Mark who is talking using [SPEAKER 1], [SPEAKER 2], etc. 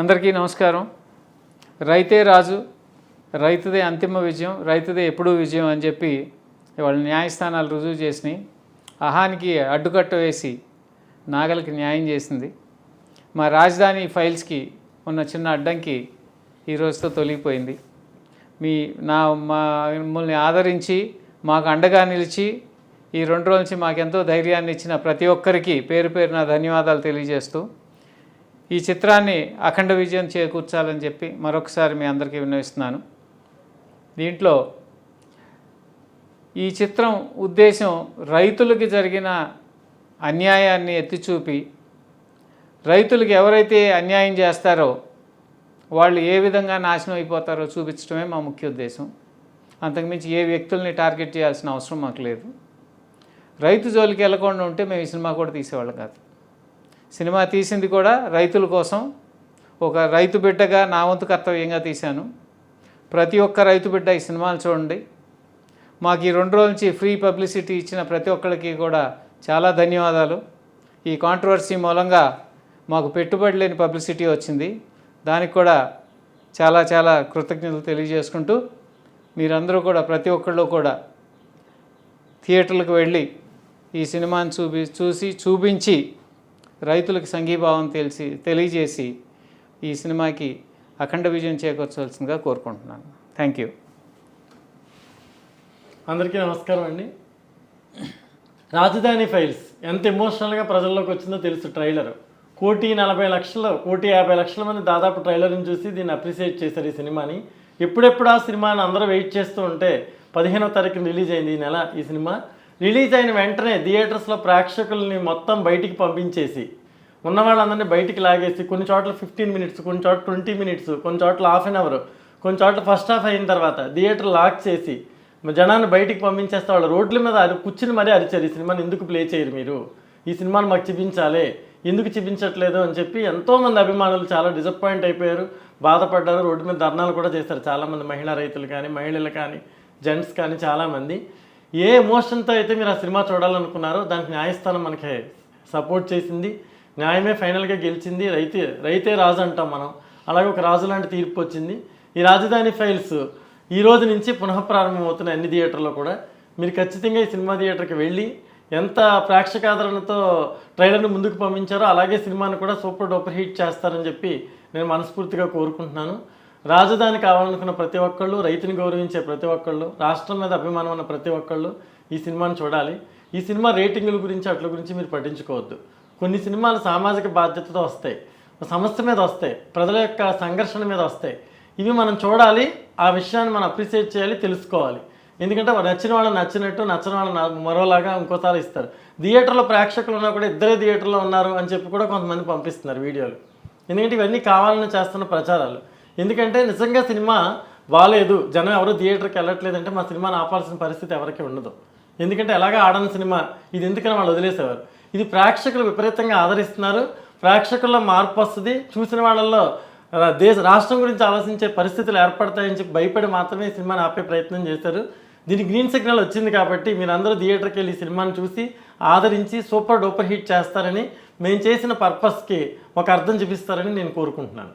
[SPEAKER 1] అందరికీ నమస్కారం. రైతే రాజు, రైతుదే అంతిమ విజయం, రైతుదే ఎప్పుడూ విజయం అని చెప్పి ఇవాళ న్యాయస్థానాలు రుజువు చేసినాయి. అహానికి అడ్డుకట్ట వేసి నాగలికి న్యాయం చేసింది. మా రాజధాని ఫైల్స్కి ఉన్న చిన్న అడ్డంకి ఈ రోజుతో తొలగిపోయింది. మమ్మల్ని ఆదరించి మాకు అండగా నిలిచి ఈ 2 రోజుల నుంచి మాకెంతో ధైర్యాన్ని ఇచ్చిన ప్రతి ఒక్కరికి పేరు పేరున ధన్యవాదాలు తెలియజేస్తూ ఈ చిత్రాన్ని అఖండ విజయం చేకూర్చాలని చెప్పి మరొకసారి మీ అందరికీ విన్నవిస్తున్నాను. దీంట్లో ఈ చిత్రం ఉద్దేశం రైతులకి జరిగిన అన్యాయాన్ని ఎత్తిచూపి రైతులకు ఎవరైతే అన్యాయం చేస్తారో వాళ్ళు ఏ విధంగా నాశనం అయిపోతారో చూపించడమే మా ముఖ్య ఉద్దేశం. అంతకుమించి ఏ వ్యక్తుల్ని టార్గెట్ చేయాల్సిన అవసరం మాకు లేదు. రైతు జోలికి వెళ్ళకుండా ఉంటే మేము ఈ సినిమా కూడా తీసేవాళ్ళం కాదు. సినిమా తీసింది కూడా రైతుల కోసం, ఒక రైతు బిడ్డగా నా వంతు కర్తవ్యంగా తీశాను. ప్రతి ఒక్క రైతు బిడ్డ ఈ సినిమాలు చూడండి. మాకు ఈ 2 రోజుల నుంచి ఫ్రీ పబ్లిసిటీ ఇచ్చిన ప్రతి ఒక్కరికి కూడా చాలా ధన్యవాదాలు. ఈ కాంట్రవర్సీ మూలంగా మాకు పెట్టుబడి లేని పబ్లిసిటీ వచ్చింది. దానికి కూడా చాలా చాలా కృతజ్ఞతలు తెలియజేసుకుంటూ మీరందరూ కూడా ప్రతి ఒక్కళ్ళు కూడా థియేటర్లకు వెళ్ళి ఈ సినిమాని చూపించి రైతులకు సంఘీభావం తెలియజేసి ఈ సినిమాకి అఖండ విజయం చేకూర్చవలసిందిగా కోరుకుంటున్నాను. Thank you.
[SPEAKER 2] అందరికీ నమస్కారం అండి. రాజధాని ఫైల్స్ ఎంత ఎమోషనల్గా ప్రజల్లోకి వచ్చిందో తెలుసు. ట్రైలర్ 1,40,00,000 మంది దాదాపు ట్రైలర్ని చూసి దీన్ని అప్రిషియేట్ చేశారు ఈ సినిమాని. ఎప్పుడెప్పుడు ఆ సినిమాని అందరూ వెయిట్ చేస్తూ ఉంటే 15వ తారీఖున రిలీజ్ అయింది ఈ నెల. ఈ సినిమా రిలీజ్ అయిన వెంటనే థియేటర్స్లో ప్రేక్షకుల్ని మొత్తం బయటికి పంపించేసి ఉన్న వాళ్ళందరినీ బయటికి లాగేసి కొన్ని చోట్ల 15 మినిట్స్, కొన్ని చోట్ల 20 మినిట్స్, కొన్ని చోట్ల ½ అన్ అవర్, కొన్ని చోట్ల ఫస్ట్ హాఫ్ అయిన తర్వాత థియేటర్ లాక్ చేసి జనాన్ని బయటికి పంపించేస్తే వాళ్ళు రోడ్ల మీద కూర్చుని మరీ అరిచారు, ఈ సినిమాని ఎందుకు ప్లే చేయరు మీరు, ఈ సినిమాని మాకు చూపించాలి, ఎందుకు చూపించట్లేదు అని చెప్పి ఎంతోమంది అభిమానులు చాలా డిసప్పాయింట్ అయిపోయారు, బాధపడ్డారు. రోడ్డు మీద ధర్నాలు కూడా చేశారు చాలామంది మహిళా రైతులు కానీ, మహిళలు కానీ, జెంట్స్ కానీ చాలామంది. ఏ ఎమోషన్తో అయితే మీరు ఆ సినిమా చూడాలనుకున్నారో దానికి న్యాయస్థానం మనకి సపోర్ట్ చేసింది. న్యాయమే ఫైనల్గా గెలిచింది. రైతే రాజు అంటాం మనం, అలాగే ఒక రాజు లాంటి తీర్పు వచ్చింది. ఈ రాజధాని ఫైల్స్ ఈ రోజు నుంచి పునఃప్రారంభమవుతున్నాయి అన్ని థియేటర్లో కూడా. మీరు ఖచ్చితంగా ఈ సినిమా థియేటర్కి వెళ్ళి ఎంత ప్రేక్షకాదరణతో ట్రైలర్ని ముందుకు పంపించారో అలాగే సినిమాని కూడా సూపర్ డూపర్ హిట్ చేస్తారని చెప్పి నేను మనస్ఫూర్తిగా కోరుకుంటున్నాను. రాజధాని కావాలనుకున్న ప్రతి ఒక్కళ్ళు, రైతుని గౌరవించే ప్రతి ఒక్కళ్ళు, రాష్ట్రం మీద అభిమానం ఉన్న ప్రతి ఒక్కళ్ళు ఈ సినిమాని చూడాలి. ఈ సినిమా రేటింగుల గురించి అట్ల గురించి మీరు పట్టించుకోవద్దు. కొన్ని సినిమాలు సామాజిక బాధ్యతతో వస్తాయి, సమస్య మీద వస్తాయి, ప్రజల యొక్క సంఘర్షణ మీద వస్తాయి. ఇవి మనం చూడాలి, ఆ విషయాన్ని మనం అప్రిషియేట్ చేయాలి, తెలుసుకోవాలి. ఎందుకంటే నచ్చిన వాళ్ళని నచ్చినట్టు, నచ్చిన వాళ్ళని మరోలాగా ఇంకోసారి ఇస్తారు. థియేటర్లో ప్రేక్షకులు ఉన్నా కూడా ఇద్దరే థియేటర్లో ఉన్నారు అని చెప్పి కూడా కొంతమంది పంపిస్తున్నారు వీడియోలు. ఎందుకంటే ఇవన్నీ కావాలని చేస్తున్న ప్రచారాలు. ఎందుకంటే నిజంగా సినిమా బాగాలేదు, జనం ఎవరు థియేటర్కి వెళ్ళట్లేదంటే మా సినిమాని ఆపాల్సిన పరిస్థితి ఎవరికి ఉండదు. ఎందుకంటే ఎలాగ ఆడని సినిమా ఇది, ఎందుకని వాళ్ళు వదిలేసేవారు. ఇది ప్రేక్షకులు విపరీతంగా ఆదరిస్తున్నారు, ప్రేక్షకుల్లో మార్పు వస్తుంది, చూసిన వాళ్ళల్లో రాష్ట్రం గురించి ఆలోచించే పరిస్థితులు ఏర్పడతాయని చెప్పి భయపడి మాత్రమే ఈ సినిమాని ఆపే ప్రయత్నం చేశారు. దీనికి గ్రీన్ సిగ్నల్ వచ్చింది కాబట్టి మీరందరూ థియేటర్కి వెళ్ళి ఈ సినిమాని చూసి ఆదరించి సూపర్ డూపర్ హిట్ చేస్తారని, మేము చేసిన పర్పస్కి ఒక అర్థం చూపిస్తారని నేను కోరుకుంటున్నాను.